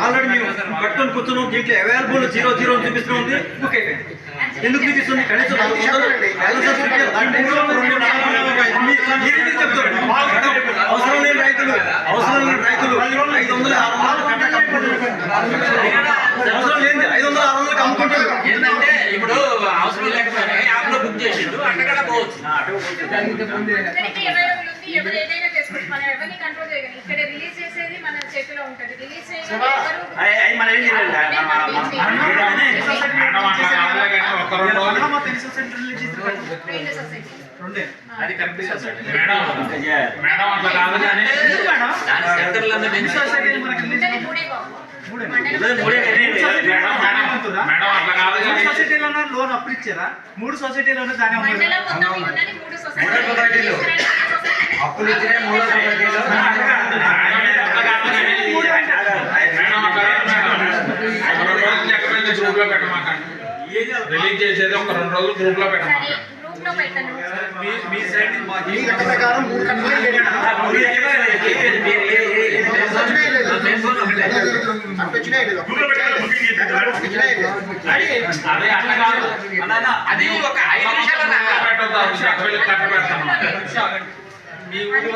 Already మేము పట్టుకొని కూర్చున్నాం. దీంట్లో అవైలబుల్ 00 అని చూపిస్తూ ఉంది. బుక్ అయిపోయింది. ఎందుకు చూపిస్తుంది? కనీసం అవసరం లేని రైతులు 500 అవసరం లేని 500 600 అమ్ముకుంటారు. ఏంటంటే ఇప్పుడు అవసరం లేకపోయినా యాప్ లో బుక్ చేసిండు అక్కడ పోవచ్చు. అది కంపెనీ మేడం అట్లా కాదు కానీ లోన్ అప్పు ఇచ్చారా? 3 సొసైటీలోనే దాని అప్పులు ఇచ్చినా 3 సొసైటీలో గ్రూప్ లో పెట్టమాకండి. రిలీజ్ చేసేది ఒక 2 రోజులు గ్రూప్ లో పెట్టమాకండి. మీ సైడ్ ఈ లెక్క ప్రకారం 3 గంటలు అది ఒక 5 నిమిషాలు మీ ఊరు